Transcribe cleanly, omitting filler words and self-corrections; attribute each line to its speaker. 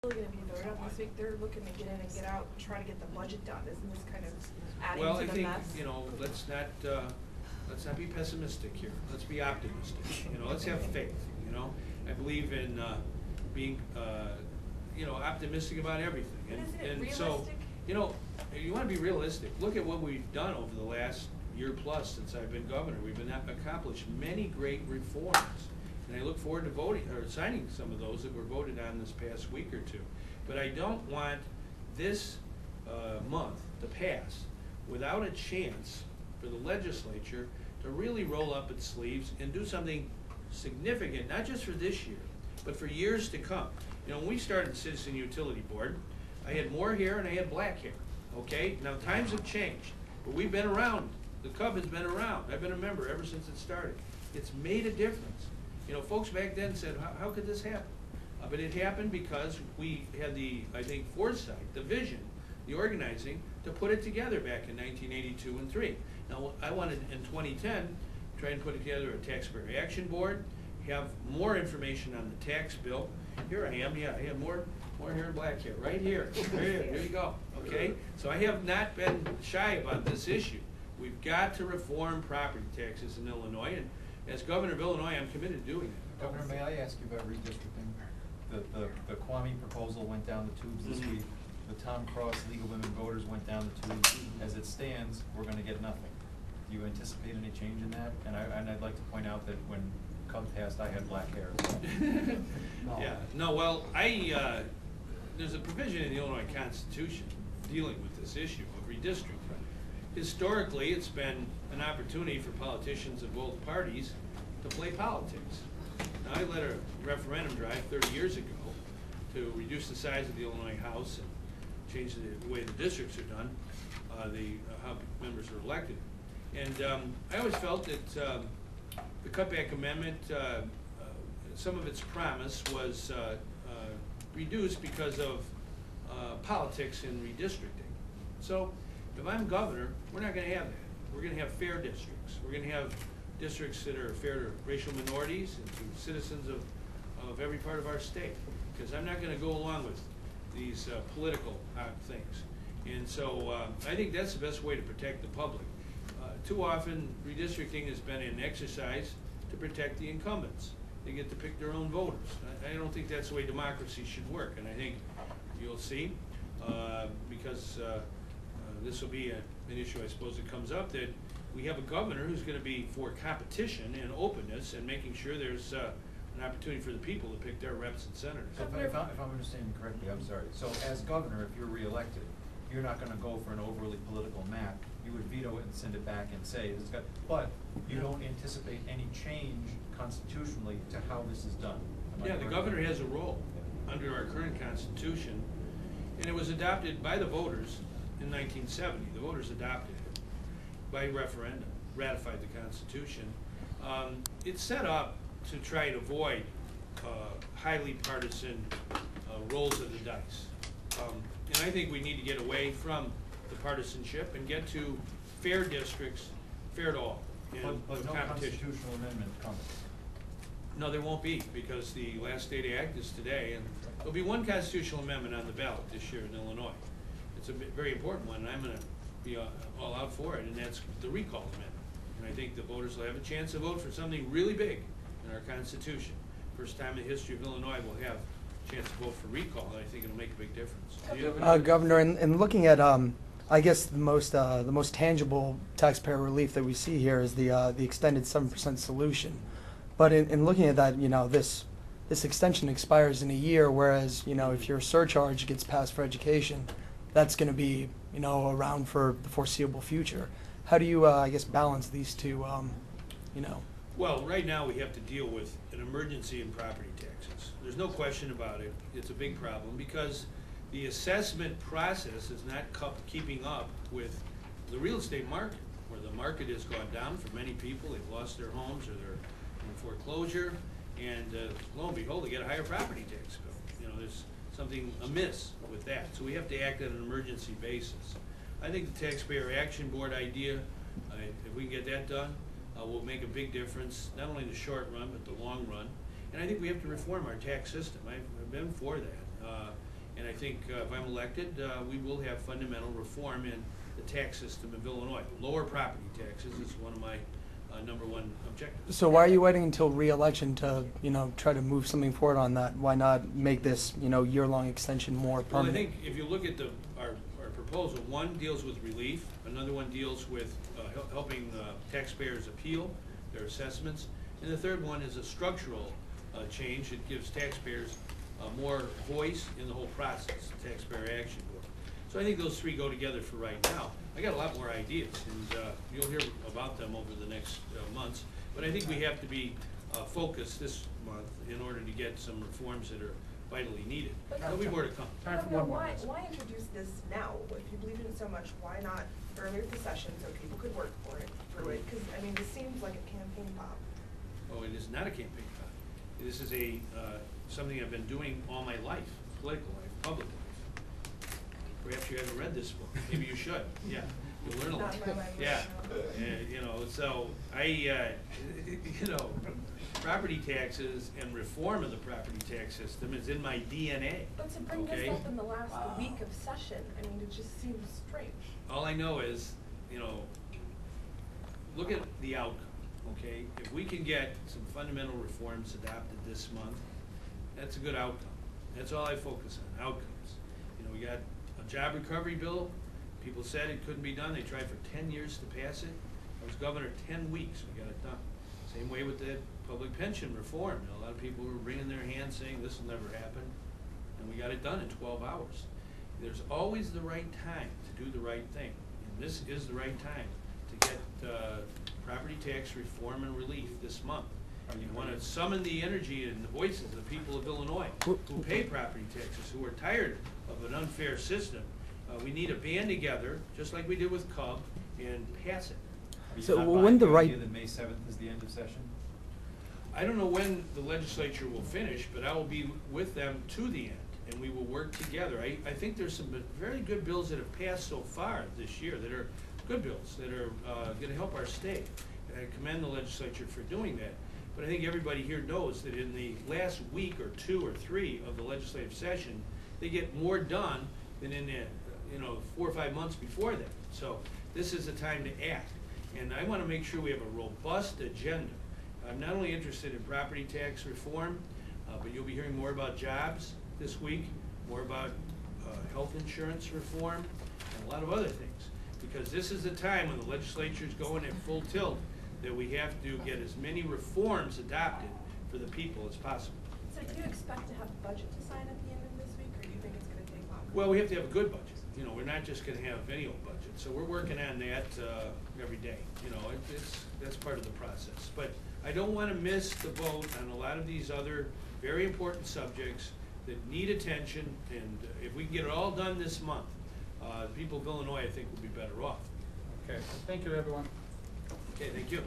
Speaker 1: Really going to be voted on this week. They're looking to get in and get out and try to get the budget done. Isn't this kind of adding
Speaker 2: Well,
Speaker 1: to
Speaker 2: I
Speaker 1: the
Speaker 2: think,
Speaker 1: mess?
Speaker 2: you know, let's not be pessimistic here. Let's be optimistic. You know, let's have faith. You know, I believe in being, you know, optimistic about everything.
Speaker 1: But isn't it
Speaker 2: And so,
Speaker 1: realistic?
Speaker 2: you know, you want to be realistic. Look at what we've done over the last year plus since I've been governor. We've been accomplished many great reforms, and I look forward to voting or signing some of those that were voted on this past week or two. But I don't want this month to pass without a chance for the legislature to really roll up its sleeves and do something significant, not just for this year, but for years to come. You know, when we started the Citizen Utility Board, I had more hair and I had black hair, okay? Now, times have changed, but we've been around. The Cub has been around. I've been a member ever since it started. It's made a difference. You know, folks back then said, how could this happen? But it happened because we had the, I think, foresight, the vision, the organizing to put it together back in 1982 and 3. Now, I wanted in 2010 try and put together a taxpayer action board, have more information on the tax bill. Here I am. Yeah, I have more hair and black hair right here. There you go. Okay, so I have not been shy about this issue. We've got to reform property taxes in Illinois, and as governor of Illinois, I'm committed to doing it.
Speaker 3: Governor, may I ask you about redistricting? The Kwame proposal went down the tubes this week. The Tom Cross League of Women Voters went down the tubes. As it stands, we're going to get nothing. Do you anticipate any change in that? And I'd like to point out that when Cub passed, I had black hair.
Speaker 2: No. Yeah. No. Well, there's a provision in the Illinois Constitution dealing with this issue of redistricting. Historically, it's been an opportunity for politicians of both parties to play politics. Now, I led a referendum drive 30 years ago to reduce the size of the Illinois House and change the way the districts are done, how members are elected. And I always felt that the cutback amendment, some of its promise was reduced because of politics in redistricting. So if I'm governor, we're not going to have that. We're going to have fair districts. We're going to have districts that are fair to racial minorities and to citizens of every part of our state. Because I'm not going to go along with these political things. And so I think that's the best way to protect the public. Too often, redistricting has been an exercise to protect the incumbents. They get to pick their own voters. I don't think that's the way democracy should work. And I think you'll see, because this will be an issue, I suppose, that comes up, that we have a governor who's going to be for competition and openness and making sure there's an opportunity for the people to pick their reps and senators.
Speaker 3: So if I'm understanding correctly, I'm sorry. So as governor, if you're reelected, you're not going to go for an overly political map. You would veto it and send it back and say, but you don't anticipate any change constitutionally to how this is done.
Speaker 2: Yeah, the governor has a role under our current constitution, and it was adopted by the voters in 1970. The voters adopted it by referendum, ratified the Constitution. It's set up to try to avoid highly partisan rolls of the dice. And I think we need to get away from the partisanship and get to fair districts, fair to all, and
Speaker 3: but no
Speaker 2: competition.
Speaker 3: Constitutional amendment coming.
Speaker 2: No, there won't be, because the last state act is today, and there'll be one constitutional amendment on the ballot this year in Illinois. It's a very important one, and I'm going to be all out for it, and that's the recall amendment. And I think the voters will have a chance to vote for something really big in our Constitution. First time in the history of Illinois we'll have a chance to vote for recall, and I think it'll make a big difference.
Speaker 4: Governor, in looking at, I guess the most tangible taxpayer relief that we see here is the extended 7% solution. But in looking at that, you know, this extension expires in a year, whereas, you know, if your surcharge gets passed for education, that's going to be, you know, around for the foreseeable future. How do you, I guess, balance these two, you know?
Speaker 2: Well, right now we have to deal with an emergency in property taxes. There's no question about it. It's a big problem because the assessment process is not keeping up with the real estate market, where the market has gone down for many people. They've lost their homes or they're in foreclosure, and lo and behold, they get a higher property tax bill. You know, there's something amiss with that. So we have to act on an emergency basis. I think the Taxpayer Action Board idea, if we can get that done, will make a big difference, not only in the short run, but the long run. And I think we have to reform our tax system. I've been for that. think if I'm elected, we will have fundamental reform in the tax system of Illinois. Lower property taxes is one of my #1 objectives.
Speaker 4: So why are you waiting until re-election to, try to move something forward on that? Why not make this, year-long extension more
Speaker 2: Well, I
Speaker 4: permanent?
Speaker 2: think if you look at our proposal, one deals with relief, another one deals with helping taxpayers appeal their assessments, and the third one is a structural change that gives taxpayers more voice in the whole process, the Taxpayer Action Board. So I think those three go together for right now. I got a lot more ideas, and you'll hear about them over the next months, but I think we have to be focused this month in order to get some reforms that are vitally needed. There'll be more to come.
Speaker 5: Time for
Speaker 1: No,
Speaker 5: one more.
Speaker 1: why introduce this now? If you believe in it so much, why not earlier the session so people could work for it, through it? Because, I mean, this seems like a campaign pop.
Speaker 2: Oh, it is not a campaign fund. This is something I've been doing all my life, political life, public life. Perhaps you haven't read this book. Maybe you should. Yeah, you'll learn a lot.
Speaker 1: Not my language,
Speaker 2: Yeah,
Speaker 1: no.
Speaker 2: so property taxes and reform of the property tax system is in my DNA.
Speaker 1: But to bring this
Speaker 2: okay?
Speaker 1: up in the last week of session, I mean, it just seems strange.
Speaker 2: All I know is, look at the outcome, okay? If we can get some fundamental reforms adopted this month, that's a good outcome. That's all I focus on, outcomes. We got a job recovery bill. People said it couldn't be done. They tried for 10 years to pass it. I was governor 10 weeks, we got it done. Same way with the public pension reform. A lot of people were wringing their hands saying this will never happen, and we got it done in 12 hours. There's always the right time to do the right thing, and this is the right time to get property tax reform and relief this month. You want to summon the energy and the voices of the people of Illinois who pay property taxes, who are tired of an unfair system. We need to band together, just like we did with Cub, and pass it.
Speaker 3: Are you
Speaker 4: So
Speaker 3: not
Speaker 4: when
Speaker 3: buying
Speaker 4: the
Speaker 3: the
Speaker 4: right-
Speaker 3: idea that May 7th is the end of session?
Speaker 2: I don't know when the legislature will finish, but I will be with them to the end, and we will work together. I think there's some very good bills that have passed so far this year that are good bills, that are going to help our state. And I commend the legislature for doing that. But I think everybody here knows that in the last week or 2 or 3 of the legislative session, they get more done than in the 4 or 5 months before that. So this is the time to act. And I want to make sure we have a robust agenda. I'm not only interested in property tax reform, but you'll be hearing more about jobs this week, more about health insurance reform, and a lot of other things. Because this is the time when the legislature's going at full tilt that we have to get as many reforms adopted for the people as possible.
Speaker 1: So do you expect to have a budget to sign at the end of this week, or do you think it's going to take longer?
Speaker 2: Well, we have to have a good budget. We're not just going to have any old budget. So we're working on that every day. That's part of the process. But I don't want to miss the boat on a lot of these other very important subjects that need attention. And if we can get it all done this month, the people of Illinois, I think, will be better off.
Speaker 5: Okay, thank you, everyone.
Speaker 2: Okay, thank you.